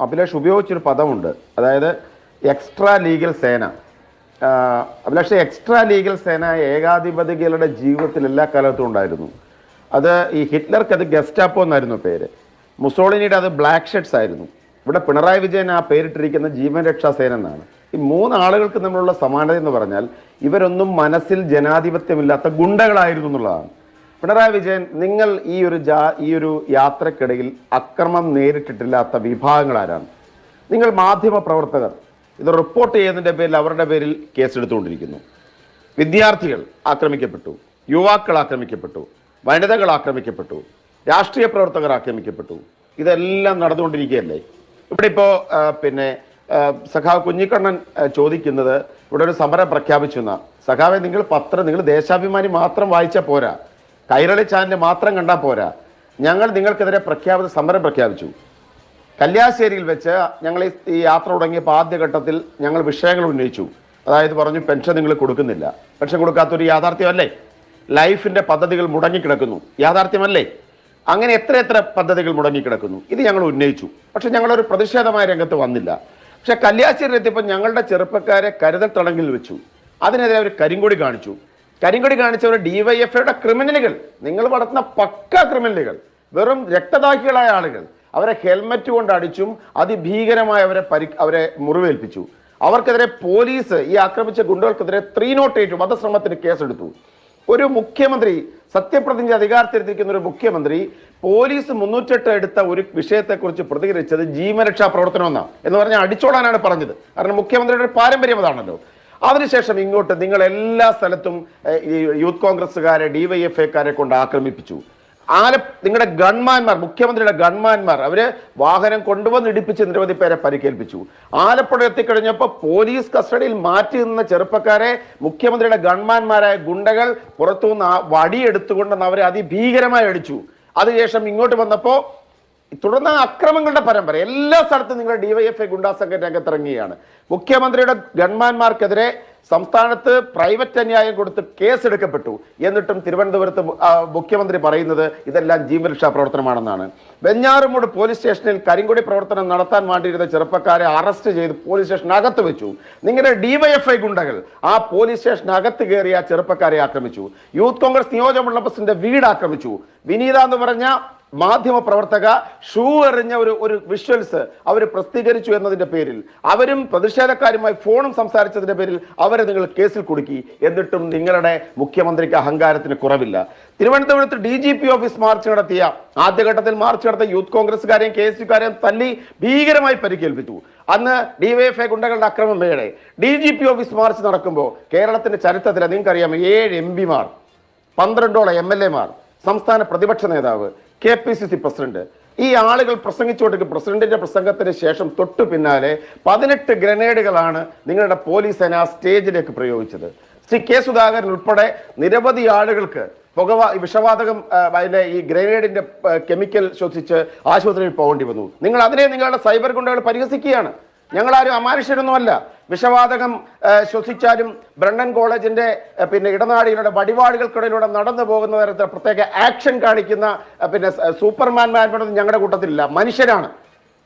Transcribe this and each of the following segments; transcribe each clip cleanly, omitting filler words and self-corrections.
അഭിലാഷ് ഉപയോഗിച്ചൊരു പദമുണ്ട്, അതായത് extra legal സേന. Abhilash, extra legal സേന ഏകാധിപതികളുടെ ജീവിതത്തിൽ എല്ലാ കാലത്തും ഉണ്ടായിരുന്നു. അത് ഈ ഹിറ്റ്ലർക്ക് അത് ഗെസ്റ്റാപ്പോ എന്നായിരുന്നു പേര്, മുസോളിനിയുടെ അത് ബ്ലാക്ക് ഷെഡ്സ് ആയിരുന്നു. ഇവിടെ പിണറായി വിജയൻ ആ പേരിട്ടിരിക്കുന്ന ജീവൻ രക്ഷാ സേന എന്നാണ്. ഈ മൂന്നാളുകൾക്ക് തമ്മിലുള്ള സമാനത എന്ന് പറഞ്ഞാൽ ഇവരൊന്നും മനസ്സിൽ ജനാധിപത്യമില്ലാത്ത ഗുണ്ടകളായിരുന്നു എന്നുള്ളതാണ്. പിണറായി വിജയൻ, നിങ്ങൾ ഈ ഒരു യാത്രക്കിടയിൽ അക്രമം നേരിട്ടിട്ടില്ലാത്ത വിഭാഗങ്ങൾ ആരാണ്? നിങ്ങൾ മാധ്യമ പ്രവർത്തകർ ഇത് റിപ്പോർട്ട് ചെയ്യുന്നതിൻ്റെ പേരിൽ അവരുടെ പേരിൽ കേസെടുത്തുകൊണ്ടിരിക്കുന്നു. വിദ്യാർത്ഥികൾ ആക്രമിക്കപ്പെട്ടു, യുവാക്കൾ ആക്രമിക്കപ്പെട്ടു, വനിതകൾ ആക്രമിക്കപ്പെട്ടു, രാഷ്ട്രീയ പ്രവർത്തകർ ആക്രമിക്കപ്പെട്ടു. ഇതെല്ലാം നടന്നുകൊണ്ടിരിക്കുകയല്ലേ? ഇവിടെ ഇപ്പോൾ സഖാവ് കുഞ്ഞിക്കണ്ണൻ ചോദിക്കുന്നത്, ഇവിടെ ഒരു സമരം പ്രഖ്യാപിച്ചു എന്നാ. സഖാവെ, നിങ്ങൾ ദേശാഭിമാനി മാത്രം വായിച്ചാൽ പോരാ, കൈരളി ചാനൽ മാത്രം കണ്ടാൽ പോരാ. ഞങ്ങൾ നിങ്ങൾക്കെതിരെ സമരം പ്രഖ്യാപിച്ചു. കല്യാശ്ശേരിയിൽ വെച്ച് ഞങ്ങൾ ഈ യാത്ര തുടങ്ങിയപ്പോൾ ആദ്യഘട്ടത്തിൽ ഞങ്ങൾ വിഷയങ്ങൾ ഉന്നയിച്ചു. അതായത് പറഞ്ഞു, പെൻഷൻ നിങ്ങൾ കൊടുക്കുന്നില്ല. പെൻഷൻ കൊടുക്കാത്തൊരു യാഥാർത്ഥ്യമല്ലേ? ലൈഫിന്റെ പദ്ധതികൾ മുടങ്ങിക്കിടക്കുന്നു, യാഥാർത്ഥ്യമല്ലേ? അങ്ങനെ എത്ര പദ്ധതികൾ മുടങ്ങിക്കിടക്കുന്നു, ഇത് ഞങ്ങൾ ഉന്നയിച്ചു. പക്ഷെ ഞങ്ങളൊരു പ്രതിഷേധമായ രംഗത്ത് വന്നില്ല. പക്ഷെ കല്യാശ്ശേരിയിൽ എത്തിയപ്പോൾ ഞങ്ങളുടെ ചെറുപ്പക്കാരെ കരുതൽ തടങ്കിൽ വെച്ചു. അതിനെതിരെ അവർ കരിങ്കൊടി കാണിച്ചു. കരിങ്കൊടി കാണിച്ചവർ ഡിവൈഎഫ്ഐയുടെ ക്രിമിനലുകൾ, നിങ്ങൾ വളർത്തുന്ന പക്ക ക്രിമിനലുകൾ, വെറും രക്തദാഹികളായ ആളുകൾ. അവരെ ഹെൽമറ്റ് കൊണ്ട് അടിച്ചും അതിഭീകരമായി അവരെ മുറിവേൽപ്പിച്ചു. അവർക്കെതിരെ പോലീസ്, ഈ ആക്രമിച്ച ഗുണ്ടകൾക്കെതിരെ 308 വധശ്രമത്തിന് കേസെടുത്തു. ഒരു മുഖ്യമന്ത്രി, സത്യപ്രതിജ്ഞ അധികാരത്തിലിരിക്കുന്ന ഒരു മുഖ്യമന്ത്രി പോലീസ് 308 എടുത്ത ഒരു വിഷയത്തെക്കുറിച്ച് പ്രതികരിച്ചത് ജീവരക്ഷാ പ്രവർത്തനം എന്ന് പറഞ്ഞാൽ അടിച്ചോടാനാണ് പറഞ്ഞത്. കാരണം മുഖ്യമന്ത്രിയുടെ ഒരു പാരമ്പര്യം അതാണല്ലോ. അതിനുശേഷം ഇങ്ങോട്ട് നിങ്ങൾ എല്ലാ സ്ഥലത്തും ഈ യൂത്ത് കോൺഗ്രസ്സുകാരെ, ഡിവൈഎഫ്ഐക്കാരെ കൊണ്ട് ആക്രമിപ്പിച്ചു. നിങ്ങളുടെ ഗൺമാന്മാർ, മുഖ്യമന്ത്രിയുടെ ഗൺമാന്മാർ, അവര് വാഹനം കൊണ്ടുവന്ന് ഇടിപ്പിച്ച് നിരവധി പേരെ പരിക്കേൽപ്പിച്ചു. ആലപ്പുഴ എത്തിക്കഴിഞ്ഞപ്പോൾ പോലീസ് കസ്റ്റഡിയിൽ മാറ്റി നിന്ന ചെറുപ്പക്കാരെ മുഖ്യമന്ത്രിയുടെ ഗൺമാന്മാരായ ഗുണ്ടകൾ പുറത്തുനിന്ന് വടിയെടുത്തുകൊണ്ടെന്ന് അവരെ അതിഭീകരമായി അടിച്ചു. അതിനുശേഷം ഇങ്ങോട്ട് വന്നപ്പോൾ തുടർന്ന് അക്രമങ്ങളുടെ പരമ്പര എല്ലാ സ്ഥലത്തും നിങ്ങളുടെ ഡിവൈഎഫ്ഐ ഗുണ്ടാസംഘം രംഗത്തിറങ്ങുകയാണ്. മുഖ്യമന്ത്രിയുടെ ഗൺമാന്മാർക്കെതിരെ സംസ്ഥാനത്ത് പ്രൈവറ്റ് അന്യായം കൊടുത്ത് കേസെടുക്കപ്പെട്ടു. എന്നിട്ടും തിരുവനന്തപുരത്ത് മുഖ്യമന്ത്രി പറയുന്നത് ഇതെല്ലാം ജീവരക്ഷാ പ്രവർത്തനമാണെന്നാണ്. വെഞ്ഞാറുമൂട് പോലീസ് സ്റ്റേഷനിൽ കരിങ്കൊടി പ്രവർത്തനം നടത്താൻ വേണ്ടിയിരുന്ന ചെറുപ്പക്കാരെ അറസ്റ്റ് ചെയ്ത് പോലീസ് സ്റ്റേഷനകത്ത് വെച്ചു. നിങ്ങളുടെ ഡിവൈഎഫ്ഐ ഗുണ്ടകൾ ആ പോലീസ് സ്റ്റേഷനകത്ത് കയറി ആ ചെറുപ്പക്കാരെ ആക്രമിച്ചു. യൂത്ത് കോൺഗ്രസ് നിയോജകമണ്ഡല പ്രസിഡന്റ് വീട് ആക്രമിച്ചു. വിനീത എന്ന് പറഞ്ഞ മാധ്യമ പ്രവർത്തക ഷൂ എറിഞ്ഞ ഒരു വിഷ്വൽസ് അവർ പ്രസിദ്ധീകരിച്ചു എന്നതിന്റെ പേരിൽ, അവരും പ്രതിഷേധക്കാരുമായി ഫോണും സംസാരിച്ചതിന്റെ പേരിൽ അവരെ നിങ്ങൾ കേസിൽ കുടുക്കി. എന്നിട്ടും നിങ്ങളുടെ മുഖ്യമന്ത്രിക്ക് അഹങ്കാരത്തിന് കുറവില്ല. തിരുവനന്തപുരത്ത് DGP ഓഫീസ് മാർച്ച് നടത്തിയ, ആദ്യഘട്ടത്തിൽ മാർച്ച് നടത്തിയ യൂത്ത് കോൺഗ്രസ്സുകാരെയും KSUക്കാരെയും തല്ലി ഭീകരമായി പരിക്കേൽപ്പിച്ചു. അന്ന് ഡിവൈഎഫ്ഐ ഗുണ്ടകളുടെ അക്രമം വേറെ. DGP ഓഫീസ് മാർച്ച് നടക്കുമ്പോൾ കേരളത്തിന്റെ ചരിത്രത്തിൽ നിങ്ങൾക്കറിയാം, 7 MP-മാർ, 12ഓളം MLA-മാർ, സംസ്ഥാന പ്രതിപക്ഷ നേതാവ്, KPCC പ്രസിഡന്റ്, ഈ ആളുകൾ പ്രസംഗിച്ചുകൊണ്ടിരിക്കും. പ്രസിഡന്റിന്റെ പ്രസംഗത്തിന് ശേഷം തൊട്ടു പിന്നാലെ 18 ഗ്രനേഡുകളാണ് നിങ്ങളുടെ പോലീസ് സേന സ്റ്റേജിലേക്ക് പ്രയോഗിച്ചത്. ശ്രീ K. സുധാകരൻ ഉൾപ്പെടെ നിരവധി ആളുകൾക്ക് വിഷവാതകം, ഈ ഗ്രനേഡിന്റെ കെമിക്കൽ ശ്വസിച്ച് ആശുപത്രിയിൽ പോകേണ്ടി വന്നു. നിങ്ങൾ അതിനെ നിങ്ങളുടെ സൈബർ ഗുണ്ടകൾ പരിഹസിക്കുകയാണ്. ഞങ്ങളാരും അമാനുഷ്യരൊന്നുമല്ല. വിഷവാതകം ശ്വസിച്ചാലും ബ്രണ്ടൻ കോളേജിന്റെ ഇടനാഴികളുടെ വടിവാടുകൾക്കിടയിലൂടെ നടന്നു പോകുന്ന തരത്തിൽ പ്രത്യേക ആക്ഷൻ കാണിക്കുന്ന സൂപ്പർമാൻമാരൊന്നും ഞങ്ങളുടെ കൂട്ടത്തിലില്ല. മനുഷ്യരാണ്.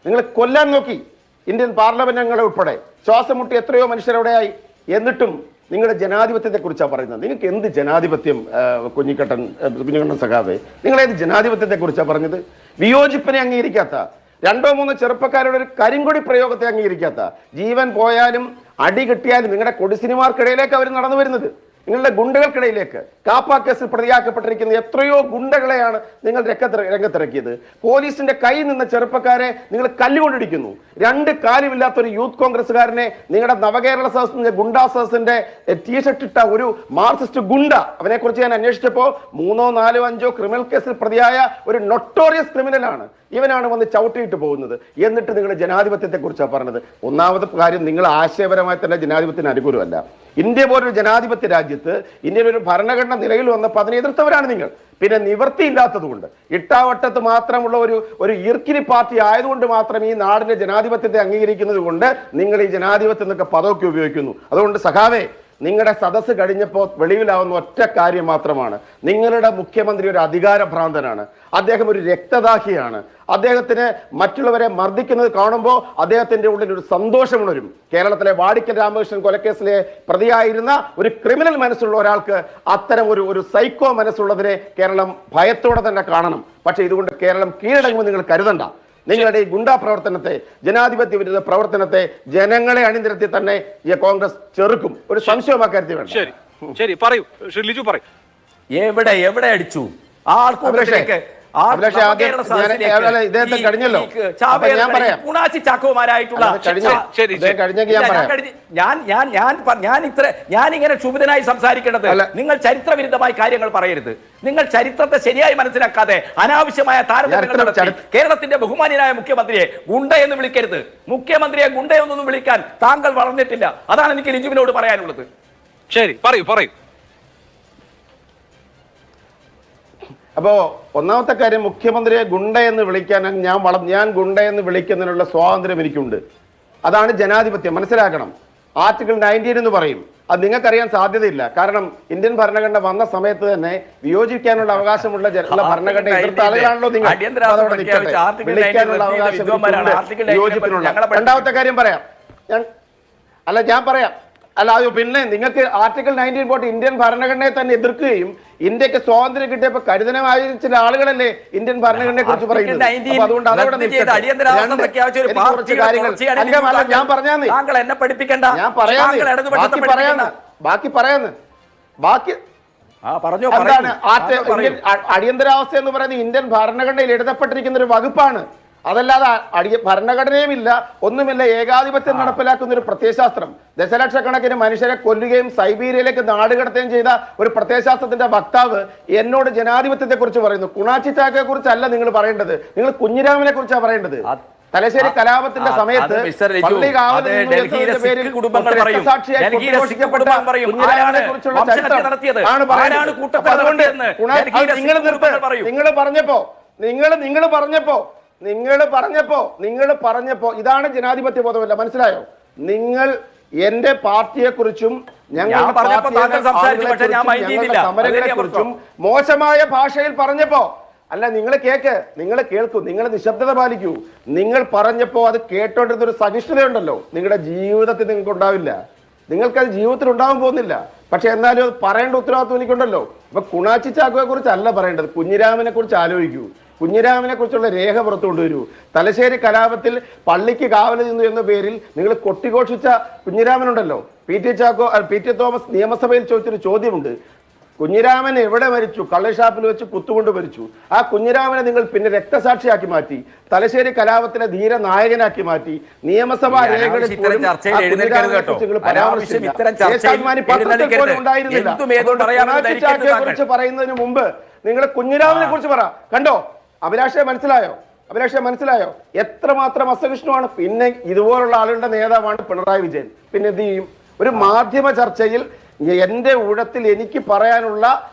നിങ്ങൾ കൊല്ലാൻ നോക്കി ഇന്ത്യൻ പാർലമെന്റ് അംഗങ്ങളെ ഉൾപ്പെടെ. ശ്വാസം മുട്ടി എത്രയോ മനുഷ്യരവിടെയായി. എന്നിട്ടും നിങ്ങളുടെ ജനാധിപത്യത്തെ കുറിച്ചാണ് പറയുന്നത്. നിങ്ങൾക്ക് എന്ത് ജനാധിപത്യം കുഞ്ഞിക്കണ്ണൻ സഖാവേ? നിങ്ങളേത് ജനാധിപത്യത്തെ കുറിച്ചാണ് പറഞ്ഞത്? വിയോജിപ്പിനെ അംഗീകരിക്കാത്ത, 2-3 ചെറുപ്പക്കാരുടെ ഒരു കരിങ്കൊടി പ്രയോഗത്തെ അംഗീകരിക്കാത്ത, ജീവൻ പോയാലും അടി കിട്ടിയാലും നിങ്ങളുടെ കൊടിസിനിമാർക്കിടയിലേക്ക് അവർ നടന്നു വരുന്നത്, നിങ്ങളുടെ ഗുണ്ടകൾക്കിടയിലേക്ക്. കാപ്പ കേസിൽ പ്രതിയാക്കപ്പെട്ടിരിക്കുന്ന എത്രയോ ഗുണ്ടകളെയാണ് നിങ്ങൾ രംഗത്തിറക്കിയത്. പോലീസിന്റെ കൈ നിന്ന ചെറുപ്പക്കാരെ നിങ്ങൾ കല്ലുകൊണ്ടിരിക്കുന്നു. 2 കാലുമില്ലാത്തൊരു യൂത്ത് കോൺഗ്രസ്സുകാരനെ നിങ്ങളുടെ നവകേരള സദസ്സിന്റെ ഗുണ്ടാ സദസ്സിന്റെ ടീഷർട്ട് ഇട്ട ഒരു മാർക്സിസ്റ്റ് ഗുണ്ട, അവനെ കുറിച്ച് ഞാൻ അന്വേഷിച്ചപ്പോൾ 3, 4, 5 ക്രിമിനൽ കേസിൽ പ്രതിയായ ഒരു നൊട്ടോറിയസ് ക്രിമിനലാണ്. ഇവനാണ് വന്ന് ചവിട്ടിയിട്ട് പോകുന്നത്. എന്നിട്ട് നിങ്ങൾ ജനാധിപത്യത്തെ കുറിച്ചാണ് പറഞ്ഞത്. ഒന്നാമത്തെ കാര്യം, നിങ്ങൾ ആശയപരമായി തന്നെ ജനാധിപത്യത്തിന് അനുകൂലമല്ല. ഇന്ത്യ പോലൊരു ജനാധിപത്യ രാജ്യത്ത്, ഇന്ത്യയിൽ ഒരു ഭരണഘടന നിലയിൽ വന്നപ്പോൾ അതിനെ എതിർത്തവരാണ് നിങ്ങൾ. പിന്നെ നിവൃത്തിയില്ലാത്തതുകൊണ്ട്, ഇട്ടാവട്ടത്ത് മാത്രമുള്ള ഒരു ഈർക്കിലി പാർട്ടി ആയതുകൊണ്ട് മാത്രം ഈ നാടിന്റെ ജനാധിപത്യത്തെ അംഗീകരിക്കുന്നത് കൊണ്ട് നിങ്ങൾ ഈ ജനാധിപത്യം എന്നൊക്കെ പദമൊക്കെ ഉപയോഗിക്കുന്നു. അതുകൊണ്ട് സഖാവേ, നിങ്ങളുടെ സദസ്സ് കഴിഞ്ഞപ്പോൾ വെളിവിലാവുന്ന ഒറ്റ കാര്യം മാത്രമാണ്. നിങ്ങളുടെ മുഖ്യമന്ത്രി ഒരു അധികാരഭ്രാന്തനാണ്, അദ്ദേഹം ഒരു രക്തദാഹിയാണ്, അദ്ദേഹത്തിന് മറ്റുള്ളവരെ മർദ്ദിക്കുന്നത് കാണുമ്പോൾ അദ്ദേഹത്തിന്റെ ഉള്ളിൽ ഒരു സന്തോഷം ഉണരും. കേരളത്തിലെ വാടിക്കൽ രാമകൃഷ്ണൻ കൊലക്കേസിലെ പ്രതിയായിരുന്ന ഒരു ക്രിമിനൽ മനസ്സുള്ള ഒരാൾക്ക് അത്തരം ഒരു സൈക്കോ മനസ്സുള്ളതിനെ കേരളം ഭയത്തോടെ തന്നെ കാണണം. പക്ഷെ ഇതുകൊണ്ട് കേരളം കീഴടങ്ങുമെന്ന് നിങ്ങൾ കരുതണ്ട. നിങ്ങളുടെ ഈ ഗുണ്ടാ പ്രവർത്തനത്തെ, ജനാധിപത്യ വിരുദ്ധ പ്രവർത്തനത്തെ ജനങ്ങളെ അണിനിരത്തി തന്നെ ഈ കോൺഗ്രസ് ചെറുക്കും. ഒരു സംശയം അക്കാര്യത്തിൽ വേണ്ട. ശരി, പറയൂ ലിജു, പറയൂ. എവിടെ അടിച്ചു ആൾക്കൂട്ടത്തിലേക്ക് ഇദ്ദേഹത്തെ കഴിഞ്ഞല്ലോ, ഞാൻ പറയാം. ഞാൻ ഇങ്ങനെ ക്ഷുഭിതനായി സംസാരിക്കേണ്ടത് നിങ്ങൾ ചരിത്രവിരുദ്ധമായ കാര്യങ്ങൾ പറയരുത്. നിങ്ങൾ ചരിത്രത്തെ ശരിയായി മനസ്സിലാക്കാതെ അനാവശ്യമായ താരതമ്യങ്ങൾ നടത്തി കേരളത്തിന്റെ ബഹുമാന്യനായ മുഖ്യമന്ത്രിയെ ഗുണ്ട എന്ന് വിളിക്കരുത്. മുഖ്യമന്ത്രിയെ ഗുണ്ടയെന്നൊന്നും വിളിക്കാൻ താങ്കൾ വളർന്നിട്ടില്ല. അതാണ് എനിക്ക് ലിജുവിനോട് പറയാനുള്ളത്. ശരി, പറയൂ. അപ്പോ ഒന്നാമത്തെ കാര്യം, മുഖ്യമന്ത്രിയെ ഗുണ്ട എന്ന് വിളിക്കാൻ ഞാൻ ഗുണ്ട എന്ന് വിളിക്കുന്നതിനുള്ള സ്വാതന്ത്ര്യം എനിക്കുണ്ട്. അതാണ് ജനാധിപത്യം, മനസ്സിലാക്കണം. ആർട്ടിക്കിൾ 19 എന്ന് പറയും, അത് നിങ്ങൾക്കറിയാൻ സാധ്യതയില്ല. കാരണം ഇന്ത്യൻ ഭരണഘടന വന്ന സമയത്ത് തന്നെ വിയോജിക്കാനുള്ള അവകാശമുള്ള ഭരണഘടന എതിർത്ത ആളുകളാണല്ലോ നിങ്ങൾ. വിളിക്കാനുള്ള അവകാശം വിയോജിപ്പിനുള്ള. രണ്ടാമത്തെ കാര്യം പറയാം ഞാൻ പറയാം. പിന്നെ നിങ്ങൾക്ക് ആർട്ടിക്കിൾ 19 പോട്ട് ഇന്ത്യൻ ഭരണഘടനയെ തന്നെ എതിർക്കുകയും ഇന്ത്യക്ക് സ്വാതന്ത്ര്യം കിട്ടിയപ്പോ കരുതനമായ ചില ആളുകളല്ലേ ഇന്ത്യൻ ഭരണഘടനയെ കുറിച്ച് പറയുന്നത്. അതുകൊണ്ട് അതവിടെ അടിയന്തരാവസ്ഥ എന്ന് പറയുന്നത് ഇന്ത്യൻ ഭരണഘടനയിൽ എഴുതപ്പെട്ടിരിക്കുന്ന ഒരു വകുപ്പാണ്. അതല്ലാതെ ഭരണഘടനയുമില്ല, ഒന്നുമില്ല. ഏകാധിപത്യം നടപ്പിലാക്കുന്ന ഒരു പ്രത്യയശാസ്ത്രം, ദശലക്ഷക്കണക്കിന് മനുഷ്യരെ കൊല്ലുകയും സൈബീരിയയിലേക്ക് നാടുകടത്തുകയും ചെയ്ത ഒരു പ്രത്യയശാസ്ത്രത്തിന്റെ വക്താവ് എന്നോട് ജനാധിപത്യത്തെ കുറിച്ച് പറയുന്നു. കുണാച്ചി ചാക്കയെ കുറിച്ചല്ല നിങ്ങൾ പറയേണ്ടത്, നിങ്ങൾ കുഞ്ഞിരാമനെ കുറിച്ചാണ് പറയേണ്ടത്. തലശ്ശേരി കലാപത്തിന്റെ സമയത്ത് പള്ളി നിങ്ങൾ പറഞ്ഞപ്പോ ഇതാണ് ജനാധിപത്യ ബോധമല്ല, മനസ്സിലായോ? നിങ്ങൾ എന്റെ പാർട്ടിയെ കുറിച്ചും സമരങ്ങളെ കുറിച്ചും മോശമായ ഭാഷയിൽ പറഞ്ഞപ്പോ അല്ല, നിങ്ങൾ കേൾക്കൂ, നിങ്ങൾ നിശബ്ദത പാലിക്കൂ. നിങ്ങൾ പറഞ്ഞപ്പോ അത് കേട്ടോണ്ടിരുന്ന ഒരു സഹിഷ്ണുതയുണ്ടല്ലോ, നിങ്ങളുടെ ജീവിതത്തിൽ നിങ്ങൾക്ക് ഉണ്ടാവില്ല. നിങ്ങൾക്കത് ജീവിതത്തിൽ ഉണ്ടാവാൻ പോകുന്നില്ല. പക്ഷെ എന്നാലും അത് പറയേണ്ട ഉത്തരവാദിത്വം എനിക്കുണ്ടല്ലോ. അപ്പൊ കുണാച്ചി ചാക്കോയെ കുറിച്ച് അല്ല പറയേണ്ടത്, കുഞ്ഞിരാമനെ കുറിച്ച് ആലോചിക്കൂ. കുഞ്ഞിരാമനെ കുറിച്ചുള്ള രേഖ പുറത്തു കൊണ്ടുവരൂ. തലശ്ശേരി കലാപത്തിൽ പള്ളിക്ക് കാവൽ നിന്നു എന്ന പേരിൽ നിങ്ങൾ കൊട്ടിഘോഷിച്ച കുഞ്ഞിരാമനുണ്ടല്ലോ. പി.ടി. തോമസ് നിയമസഭയിൽ ചോദിച്ചൊരു ചോദ്യമുണ്ട്, കുഞ്ഞിരാമൻ എവിടെ മരിച്ചു? കള്ളഷാപ്പിൽ വെച്ച് കുത്തുകൊണ്ട് മരിച്ചു. ആ കുഞ്ഞിരാമനെ നിങ്ങൾ പിന്നെ രക്തസാക്ഷിയാക്കി മാറ്റി, തലശ്ശേരി കലാപത്തിലെ ധീര നായകനാക്കി മാറ്റി. നിയമസഭാ രേഖകളിൽ കുറിച്ച് പറയുന്നതിന് മുമ്പ് നിങ്ങൾ കുഞ്ഞിരാമനെ കുറിച്ച് പറ. കണ്ടോ അഭിലാഷയെ മനസ്സിലായോ? എത്രമാത്രം അസഹിഷ്ണുവാണ്. പിന്നെ ഇതുപോലുള്ള ആളുകളുടെ നേതാവാണ് പിണറായി വിജയൻ. പിന്നെ എന്ത് ചെയ്യും? ഒരു മാധ്യമ ചർച്ചയിൽ എന്റെ ഊഴത്തിൽ എനിക്ക് പറയാനുള്ള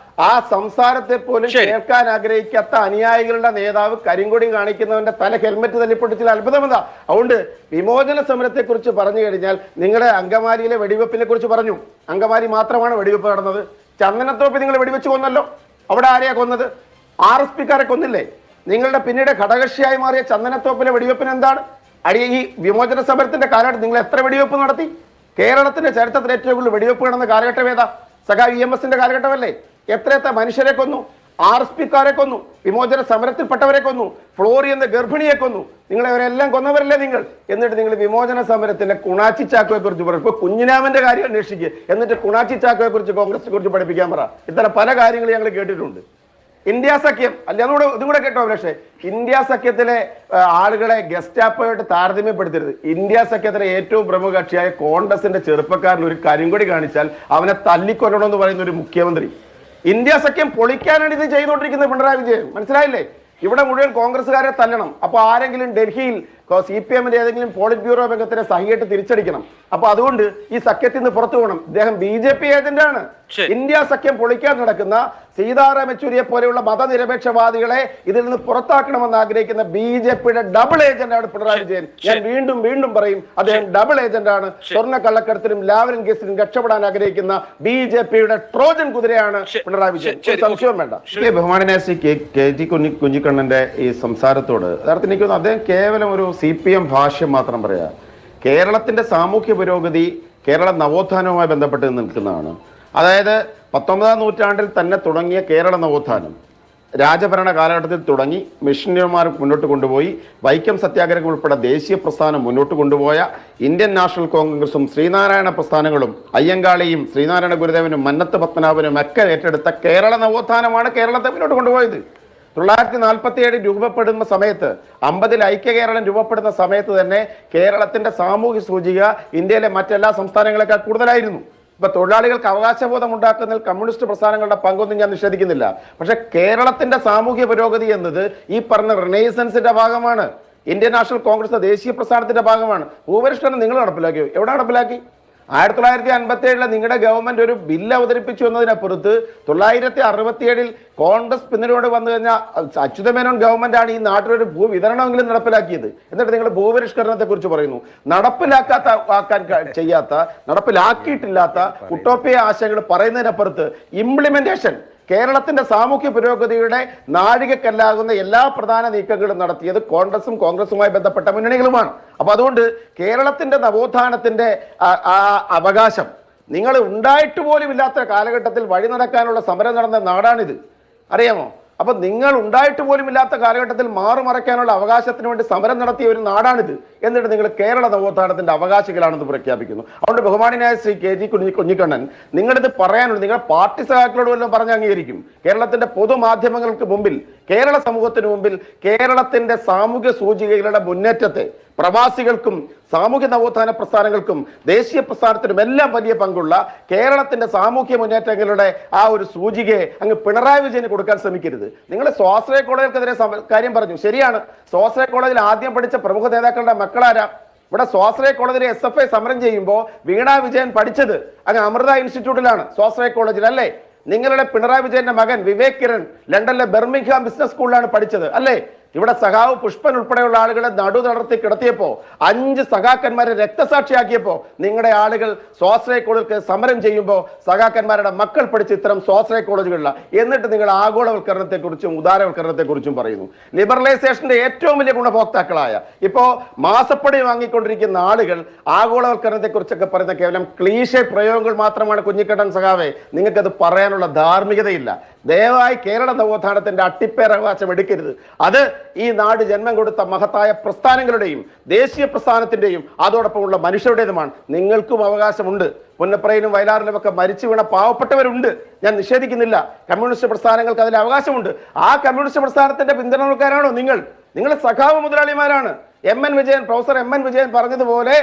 ആ സംസാരത്തെ പോലും കേൾക്കാൻ ആഗ്രഹിക്കാത്ത അനുയായികളുടെ നേതാവ് കരിങ്കൊടി കാണിക്കുന്നവന്റെ തല ഹെൽമെറ്റ് തല്ലിപ്പൊട്ടിച്ചിൽ അത്ഭുതമെന്താ? അതുകൊണ്ട് വിമോചന സമരത്തെ കുറിച്ച് പറഞ്ഞു കഴിഞ്ഞാൽ നിങ്ങളുടെ അങ്കമാലിയിലെ വെടിവെപ്പിനെ കുറിച്ച് പറഞ്ഞു. അങ്കമാലി മാത്രമാണ് വെടിവെപ്പ് നടന്നത്. ചന്ദനത്തോപ്പ് നിങ്ങൾ വെടിവെച്ച് കൊന്നല്ലോ. അവിടെ ആരെയാ കൊന്നത്? RSPക്കാരെ കൊന്നില്ലേ? നിങ്ങളുടെ പിന്നീട് ഘടകകക്ഷിയായി മാറിയ ചന്ദനത്തോപ്പിലെ വെടിവെപ്പിന് എന്താണ്? ഈ വിമോചന സമരത്തിന്റെ കാലഘട്ടം നിങ്ങൾ എത്ര വെടിവെപ്പ് നടത്തി? കേരളത്തിന്റെ ചരിത്രത്തിൽ ഏറ്റവും കൂടുതൽ വെടിവെപ്പ് നടന്ന കാലഘട്ടം ഏതാ? EMSന്റെ കാലഘട്ടമല്ലേ? എത്ര മനുഷ്യരെ കൊന്നു? RSPക്കാരെ കൊന്നു, വിമോചന സമരത്തിൽപ്പെട്ടവരെ കൊന്നു, ഫ്ലോറി എന്ന ഗർഭിണിയെ കൊന്നു. നിങ്ങളെവരെല്ലാം കൊന്നവരല്ലേ നിങ്ങൾ? എന്നിട്ട് നിങ്ങൾ വിമോചന സമരത്തിന്റെ കുണാച്ചി ചാക്കോയെ കുറിച്ച് പറയും. ഇപ്പൊ കുഞ്ഞിരാമന്റെ കാര്യം അന്വേഷിക്കുക, എന്നിട്ട് കുണാച്ചി ചാക്കോയെ കുറിച്ച് കോൺഗ്രസിനെ കുറിച്ച് പഠിപ്പിക്കാൻ പറ. ഇത്തരം പല കാര്യങ്ങൾ ഞങ്ങൾ കേട്ടിട്ടുണ്ട്. ഇന്ത്യ സഖ്യം അല്ല, ഇതും കൂടെ കേട്ടോ. പക്ഷേ ഇന്ത്യ സഖ്യത്തിലെ ആളുകളെ ഗസ്റ്റാപ്പോയിട്ട് താരതമ്യപ്പെടുത്തരുത്. ഇന്ത്യ സഖ്യത്തിലെ ഏറ്റവും പ്രമുഖ കക്ഷിയായ കോൺഗ്രസിന്റെ ചെറുപ്പക്കാരൻ ഒരു കരിങ്കൊടി കാണിച്ചാൽ അവനെ തല്ലിക്കൊല്ലണമെന്ന് പറയുന്ന ഒരു മുഖ്യമന്ത്രി. ഇന്ത്യ സഖ്യം പൊളിക്കാനാണ് ഇത് ചെയ്തുകൊണ്ടിരിക്കുന്നത് പിണറായി വിജയൻ, മനസ്സിലായില്ലേ? ഇവിടെ മുഴുവൻ കോൺഗ്രസ്സുകാരെ തല്ലണം. അപ്പൊ ആരെങ്കിലും ഡൽഹിയിൽ CPM-ന്റെ ഏതെങ്കിലും പോളിറ്റ് ബ്യൂറോ അംഗത്തിനെ സഹിയായിട്ട് തിരിച്ചടിക്കണം. അപ്പൊ അതുകൊണ്ട് ഈ സഖ്യത്തിൽ നിന്ന് പുറത്തു പോകണം. ഇദ്ദേഹം BJP ഏജന്റാണ്. ഇന്ത്യ സഖ്യം പൊളിക്കാൻ നടക്കുന്ന സീതാറാം യെച്ചൂരിയെ പോലെയുള്ള മതനിരപേക്ഷവാദികളെ ഇതിൽ നിന്ന് പുറത്താക്കണമെന്ന് ആഗ്രഹിക്കുന്ന BJP-യുടെ ഡബിൾ ഏജന്റാണ് പിണറായി വിജയൻ. ഞാൻ വീണ്ടും വീണ്ടും പറയും, അദ്ദേഹം ഡബിൾ ഏജന്റാണ്. സ്വർണ്ണ കള്ളക്കടത്തിലും ലാവലിൻ കേസിലും രക്ഷപ്പെടാൻ ആഗ്രഹിക്കുന്ന BJP-യുടെ ട്രോജൻ കുതിരയാണ് പിണറായി വിജയൻ. സംശയം വേണ്ട. ബഹുമാനായ ശ്രീ KG കുഞ്ഞിക്കണ്ണന്റെ ഈ സംസാരത്തോട് യഥാർത്ഥത്തിൽ എനിക്ക് തോന്നുന്നു അദ്ദേഹം കേവലം ഒരു CPM ഭാഷ്യം മാത്രം പറയാ. കേരളത്തിന്റെ സാമൂഹ്യ പുരോഗതി കേരള നവോത്ഥാനവുമായി ബന്ധപ്പെട്ട് നിൽക്കുന്നതാണ്. അതായത് 19-ാം നൂറ്റാണ്ടിൽ തന്നെ തുടങ്ങിയ കേരള നവോത്ഥാനം രാജഭരണ കാലഘട്ടത്തിൽ തുടങ്ങി മിഷണറിമാർ മുന്നോട്ട് കൊണ്ടുപോയി വൈക്കം സത്യാഗ്രഹം ഉൾപ്പെടെ ദേശീയ പ്രസ്ഥാനം മുന്നോട്ട് കൊണ്ടുപോയ ഇന്ത്യൻ നാഷണൽ കോൺഗ്രസും ശ്രീനാരായണ പ്രസ്ഥാനങ്ങളും അയ്യങ്കാളിയും ശ്രീനാരായണ ഗുരുദേവനും മന്നത്ത് പത്മനാഭനും ഒക്കെ ഏറ്റെടുത്ത കേരള നവോത്ഥാനമാണ് കേരളത്തെ മുന്നോട്ട് കൊണ്ടുപോയത്. 1947 രൂപപ്പെടുന്ന സമയത്ത് 50-ൽ ഐക്യ കേരളം രൂപപ്പെടുന്ന സമയത്ത് തന്നെ കേരളത്തിന്റെ സാമൂഹ്യ സൂചിക ഇന്ത്യയിലെ മറ്റെല്ലാ സംസ്ഥാനങ്ങളെക്കാൾ കൂടുതലായിരുന്നു. ഇപ്പൊ തൊഴിലാളികൾക്ക് അവകാശബോധം ഉണ്ടാക്കുന്നതിൽ കമ്മ്യൂണിസ്റ്റ് പ്രസ്ഥാനങ്ങളുടെ പങ്കൊന്നും ഞാൻ നിഷേധിക്കുന്നില്ല. പക്ഷെ കേരളത്തിന്റെ സാമൂഹ്യ പുരോഗതി എന്നത് ഈ പറഞ്ഞ റിനൈസൻസിന്റെ ഭാഗമാണ്. ഇന്ത്യൻ നാഷണൽ കോൺഗ്രസ് ദേശീയ പ്രസ്ഥാനത്തിന്റെ ഭാഗമാണ്. ഭൂപരിഷ്കരണം നിങ്ങൾ നടപ്പിലാക്കിയോ? എവിടെ നടപ്പിലാക്കി? 1957 നിങ്ങളുടെ ഗവൺമെന്റ് ഒരു ബില്ല് അവതരിപ്പിച്ചു എന്നതിനപ്പുറത്ത് 1967 കോൺഗ്രസ് പിന്നീട് വന്നു കഴിഞ്ഞാൽ അച്യുതമേനോൻ ഗവൺമെന്റ് ആണ് ഈ നാട്ടിലൊരു ഭൂവിതരണമെങ്കിലും നടപ്പിലാക്കിയത്. എന്നിട്ട് നിങ്ങൾ ഭൂപരിഷ്കരണത്തെ കുറിച്ച് പറയുന്നു. നടപ്പിലാക്കിയിട്ടില്ലാത്ത ഉട്ടോപ്പിയ ആശയങ്ങൾ പറയുന്നതിനപ്പുറത്ത് ഇംപ്ലിമെന്റേഷൻ കേരളത്തിന്റെ സാമൂഹ്യ പുരോഗതിയുടെ നാഴികക്കല്ലാകുന്ന എല്ലാ പ്രധാന നീക്കങ്ങളും നടത്തിയത് കോൺഗ്രസുമായി ബന്ധപ്പെട്ട മുന്നണികളുമാണ്. അപ്പൊ അതുകൊണ്ട് കേരളത്തിന്റെ നവോത്ഥാനത്തിന്റെ അവകാശം നിങ്ങൾ ഉണ്ടായിട്ട് പോലും ഇല്ലാത്ത കാലഘട്ടത്തിൽ വഴി നടക്കാനുള്ള സമരം നടന്ന നാടാണിത്, അറിയാമോ? അപ്പൊ നിങ്ങൾ ഉണ്ടായിട്ട് പോലും ഇല്ലാത്ത കാലഘട്ടത്തിൽ മാറുമറയ്ക്കാനുള്ള അവകാശത്തിന് വേണ്ടി സമരം നടത്തിയ ഒരു നാടാണിത്. എന്നിട്ട് നിങ്ങൾ കേരള നവോത്ഥാനത്തിന്റെ അവകാശികളാണെന്ന് പ്രഖ്യാപിക്കുന്നു. അതുകൊണ്ട് ബഹുമാനായ ശ്രീ KG കുഞ്ഞിക്കണ്ണൻ, നിങ്ങളിത് പറയാനുള്ളത് നിങ്ങൾ പാർട്ടി സഹാക്കളോട് വല്ലതും പറഞ്ഞ് അംഗീകരിക്കും. കേരളത്തിന്റെ പൊതുമാധ്യമങ്ങൾക്ക് മുമ്പിൽ, കേരള സമൂഹത്തിന് മുമ്പിൽ കേരളത്തിന്റെ സാമൂഹ്യ സൂചികകളുടെ മുന്നേറ്റത്തെ പ്രവാസികൾക്കും സാമൂഹ്യ നവോത്ഥാന പ്രസ്ഥാനങ്ങൾക്കും ദേശീയ പ്രസ്ഥാനത്തിനും എല്ലാം വലിയ പങ്കുള്ള കേരളത്തിന്റെ സാമൂഹ്യ മുന്നേറ്റങ്ങളുടെ ആ ഒരു സൂചികയെ അങ്ങ് പിണറായി വിജയന് കൊടുക്കാൻ ശ്രമിക്കരുത്. നിങ്ങൾ സ്വാശ്രയ കോളേജുകൾക്കെതിരെ കാര്യം പറഞ്ഞു, ശരിയാണ്. സ്വാശ്രയ കോളേജിൽ ആദ്യം പഠിച്ച പ്രമുഖ നേതാക്കളുടെ മക്കളാരാ? ഇവിടെ സ്വാശ്രയ കോളേജിൽ SFI സമരം ചെയ്യുമ്പോൾ വീണ വിജയൻ പഠിച്ചത് അങ്ങ് അമൃത ഇൻസ്റ്റിറ്റ്യൂട്ടിലാണ്, സ്വാശ്രയ കോളേജിൽ അല്ലേ? നിങ്ങളുടെ പിണറായി വിജയന്റെ മകൻ വിവേക് കിരൺ ലണ്ടനിലെ ബെർമിംഗ്ഹാം ബിസിനസ് സ്കൂളിലാണ് പഠിച്ചത് അല്ലേ? ഇവിടെ സഖാവ് പുഷ്പൻ ഉൾപ്പെടെയുള്ള ആളുകളെ നടു തളർത്തി കിടത്തിയപ്പോ 5 സഖാക്കന്മാരെ രക്തസാക്ഷിയാക്കിയപ്പോ നിങ്ങളുടെ ആളുകൾ സ്വാശ്രയ കോളേജുകൾക്ക് സമരം ചെയ്യുമ്പോൾ സഖാക്കന്മാരുടെ മക്കൾ പഠിച്ച് ഇത്തരം സ്വാശ്രയ കോളേജുകളില്ല. എന്നിട്ട് നിങ്ങൾ ആഗോളവൽക്കരണത്തെക്കുറിച്ചും ഉദാരവൽക്കരണത്തെക്കുറിച്ചും പറയുന്നു. ലിബറലൈസേഷന്റെ ഏറ്റവും വലിയ ഗുണഭോക്താക്കളായ ഇപ്പോ മാസപ്പടി വാങ്ങിക്കൊണ്ടിരിക്കുന്ന ആളുകൾ ആഗോളവൽക്കരണത്തെക്കുറിച്ചൊക്കെ പറയുന്ന കേവലം ക്ലീശേ പ്രയോഗങ്ങൾ മാത്രമാണ്. കുഞ്ഞിക്കണ്ണൻ സഖാവേ, നിങ്ങൾക്കത് പറയാനുള്ള ധാർമ്മികതയില്ല. ദയവായി കേരള നവോത്ഥാനത്തിന്റെ അട്ടിപ്പേരവകാശം എടുക്കരുത്. അത് ഈ നാട് ജന്മം കൊടുത്ത മഹത്തായ പ്രസ്ഥാനങ്ങളുടെയും ദേശീയ പ്രസ്ഥാനത്തിന്റെയും അതോടൊപ്പമുള്ള മനുഷ്യരുടേതുമാണ്. നിങ്ങൾക്കും അവകാശമുണ്ട്. പുന്നപ്രയിലും വയലാറിലും ഒക്കെ മരിച്ചു വീണ പാവപ്പെട്ടവരുണ്ട്, ഞാൻ നിഷേധിക്കുന്നില്ല. കമ്മ്യൂണിസ്റ്റ് പ്രസ്ഥാനങ്ങൾക്ക് അതിൽ അവകാശമുണ്ട്. ആ കമ്മ്യൂണിസ്റ്റ് പ്രസ്ഥാനത്തിന്റെ പിന്തുണക്കാരാണോ നിങ്ങൾ? നിങ്ങൾ സഖാവ് മുതലാളിമാരാണ്. പ്രൊഫസർ എം എൻ വിജയൻ പറഞ്ഞതുപോലെ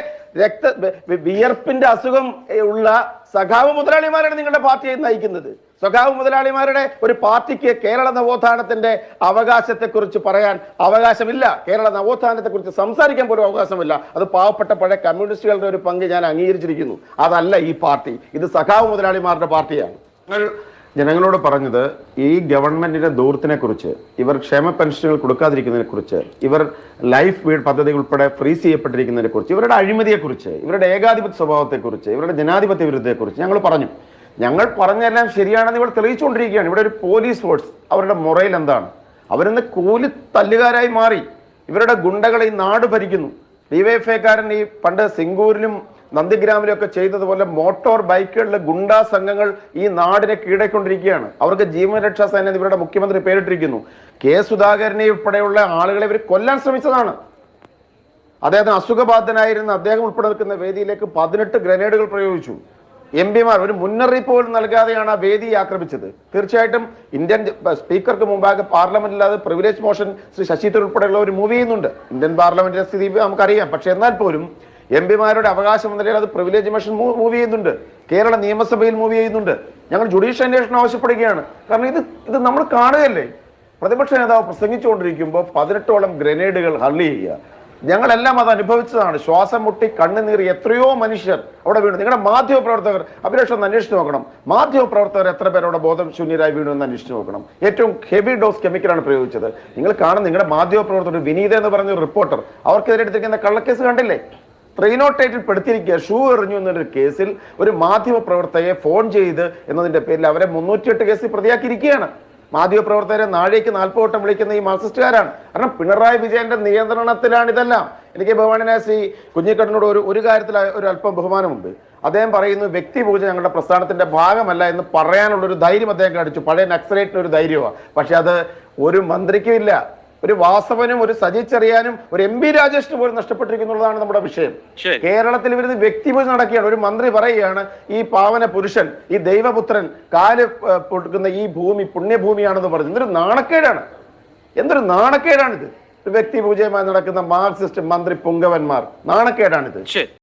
വിയർപ്പിന്റെ അസുഖം ഉള്ള സഖാവ് മുതലാളിമാരാണ് നിങ്ങളുടെ പാർട്ടിയെ നയിക്കുന്നത്. സഖാവ് മുതലാളിമാരുടെ ഒരു പാർട്ടിക്ക് കേരള നവോത്ഥാനത്തിന്റെ അവകാശത്തെക്കുറിച്ച് പറയാൻ അവകാശമില്ല. കേരള നവോത്ഥാനത്തെക്കുറിച്ച് സംസാരിക്കാൻ പോലും അവകാശമില്ല. അത് പാവപ്പെട്ട പഴയ കമ്മ്യൂണിസ്റ്റുകളുടെ ഒരു പങ്ക് ഞാൻ അംഗീകരിച്ചിരിക്കുന്നു. അതല്ല ഈ പാർട്ടി, ഇത് സഖാവ് മുതലാളിമാരുടെ പാർട്ടിയാണ്. ജനങ്ങളോട് പറഞ്ഞത് ഈ ഗവൺമെന്റിന്റെ ദൂരത്തിനെ കുറിച്ച്, ഇവർ ക്ഷേമ പെൻഷനുകൾ കൊടുക്കാതിരിക്കുന്നതിനെ കുറിച്ച്, ഇവർ ലൈഫ് വീട് പദ്ധതി ഉൾപ്പെടെ ഫ്രീസ് ചെയ്യപ്പെട്ടിരിക്കുന്നതിനെ കുറിച്ച്, ഇവരുടെ അഴിമതിയെക്കുറിച്ച്, ഇവരുടെ ഏകാധിപത്യ സ്വഭാവത്തെക്കുറിച്ച്, ഇവരുടെ ജനാധിപത്യ വിരുദ്ധത്തെക്കുറിച്ച് ഞങ്ങൾ പറഞ്ഞു. ഞങ്ങൾ പറഞ്ഞെല്ലാം ശരിയാണെന്ന് ഇവർ തെളിയിച്ചുകൊണ്ടിരിക്കുകയാണ്. ഇവിടെ ഒരു പോലീസ് ഫോഴ്സ്, അവരുടെ മൊറയിൽ എന്താണ്? അവരിന്ന് കൂലി തല്ലുകാരായി മാറി. ഇവരുടെ ഗുണ്ടകൾ ഈ നാട് ഭരിക്കുന്നു. ഡിവൈഎഫ്ഐക്കാരൻ ഈ പണ്ട് സിംഗൂരിലും നന്ദിഗ്രാമിലും ഒക്കെ ചെയ്തതുപോലെ മോട്ടോർ ബൈക്കുകളിലെ ഗുണ്ടാ സംഘങ്ങൾ ഈ നാടിനെ കീഴടക്കൊണ്ടിരിക്കുകയാണ്. അവർക്ക് ജീവരക്ഷാ സേന ഇവരുടെ മുഖ്യമന്ത്രി പേരിട്ടിരിക്കുന്നു. കെ സുധാകരനെ ഉൾപ്പെടെയുള്ള ആളുകളെ ഇവർ കൊല്ലാൻ ശ്രമിച്ചതാണ്. അദ്ദേഹത്തിന് അസുഖബാധിതനായിരുന്ന അദ്ദേഹം ഉൾപ്പെടെ നിൽക്കുന്ന വേദിയിലേക്ക് 18 ഗ്രനേഡുകൾ പ്രയോഗിച്ചു. MP-മാർ ഒരു മുന്നറിയിപ്പ് പോലും നൽകാതെയാണ് ആ വേദിയെ ആക്രമിച്ചത്. തീർച്ചയായിട്ടും ഇന്ത്യൻ സ്പീക്കർക്ക് മുമ്പാകെ പാർലമെന്റിൽ അത് പ്രിവിലേജ് മോഷൻ ശ്രീ ശശി തരൂർ ഉൾപ്പെടെയുള്ളവർ മൂവ് ചെയ്യുന്നുണ്ട്. ഇന്ത്യൻ പാർലമെന്റിന്റെ സ്ഥിതി നമുക്കറിയാം. പക്ഷെ എന്നാൽ പോലും MP-മാരുടെ അവകാശം എന്ന നിലയിൽ അത് പ്രിവിലേജ് മോഷൻ മൂവ് ചെയ്യുന്നുണ്ട്. കേരള നിയമസഭയിൽ മൂവ് ചെയ്യുന്നുണ്ട്. ഞങ്ങൾ ജുഡീഷ്യൽ അന്വേഷണം ആവശ്യപ്പെടുകയാണ്. കാരണം ഇത് നമ്മൾ കാണുകയല്ലേ. പ്രതിപക്ഷ നേതാവ് പ്രസംഗിച്ചുകൊണ്ടിരിക്കുമ്പോൾ 18ഓളം ഗ്രനേഡുകൾ ഹർലി ചെയ്യുക. ഞങ്ങളെല്ലാം അത് അനുഭവിച്ചതാണ്. ശ്വാസം മുട്ടി കണ്ണുനീറി എത്രയോ മനുഷ്യർ അവിടെ വീണു. നിങ്ങളുടെ മാധ്യമപ്രവർത്തകർ അഭിലാഷം ഒന്ന് അന്വേഷിച്ച് നോക്കണം. മാധ്യമപ്രവർത്തകർ എത്ര പേരോടെ ബോധം ശൂന്യരായി വീണു എന്ന് അന്വേഷിച്ച് നോക്കണം. ഏറ്റവും ഹെവി ഡോസ് കെമിക്കലാണ് പ്രയോഗിച്ചത്. നിങ്ങൾ കാണും, നിങ്ങളുടെ മാധ്യമപ്രവർത്തകർ വിനീത എന്ന് പറഞ്ഞ റിപ്പോർട്ടർ, അവർക്കെതിരെ എടുത്തിരിക്കുന്ന കള്ളക്കേസ് കണ്ടില്ലേ? 308 പെടുത്തിയിരിക്കുക. ഷൂ എറിഞ്ഞു എന്നൊരു കേസിൽ ഒരു മാധ്യമ പ്രവർത്തകയെ ഫോൺ ചെയ്ത് എന്നതിന്റെ പേരിൽ അവരെ 308 കേസിൽ പ്രതിയാക്കിയിരിക്കുകയാണ്. മാധ്യമപ്രവർത്തകരെ നാഴേക്ക് 40 വട്ടം വിളിക്കുന്ന ഈ മാർക്സിസ്റ്റുകാരാണ്. കാരണം പിണറായി വിജയന്റെ നിയന്ത്രണത്തിലാണ് ഇതെല്ലാം. എനിക്ക് ബഹുമാനായ ശ്രീ കുഞ്ഞിക്കണ്ണനോട് ഒരു കാര്യത്തിൽ ഒരു അല്പം ബഹുമാനമുണ്ട്. അദ്ദേഹം പറയുന്നു വ്യക്തിപൂജ ഞങ്ങളുടെ പ്രസ്ഥാനത്തിന്റെ ഭാഗമല്ല എന്ന് പറയാനുള്ളൊരു ധൈര്യം അദ്ദേഹം കാണിച്ചു. പഴയ നക്സലേറ്റിന് ഒരു ധൈര്യമാണ്. പക്ഷെ അത് ഒരു മന്ത്രിക്കും ഇല്ല. ഒരു വാസവനും ഒരു സജി ചെറിയാനും ഒരു MP രാജേഷിന് പോലും നഷ്ടപ്പെട്ടിരിക്കുന്നുള്ളതാണ് നമ്മുടെ വിഷയം. കേരളത്തിൽ ഇവരുന്ന് വ്യക്തിപൂജ നടക്കുകയാണ്. ഒരു മന്ത്രി പറയുകയാണ് ഈ പാവന പുരുഷൻ, ഈ ദൈവപുത്രൻ കാല് പൊടുക്കുന്ന ഈ ഭൂമി പുണ്യഭൂമിയാണെന്ന് പറഞ്ഞു. എന്തൊരു നാണക്കേടാണ്, എന്തൊരു നാണക്കേടാണിത്. വ്യക്തിപൂജയുമായി നടക്കുന്ന മാർക്സിസ്റ്റ് മന്ത്രി പുങ്കവന്മാർ, നാണക്കേടാണിത്.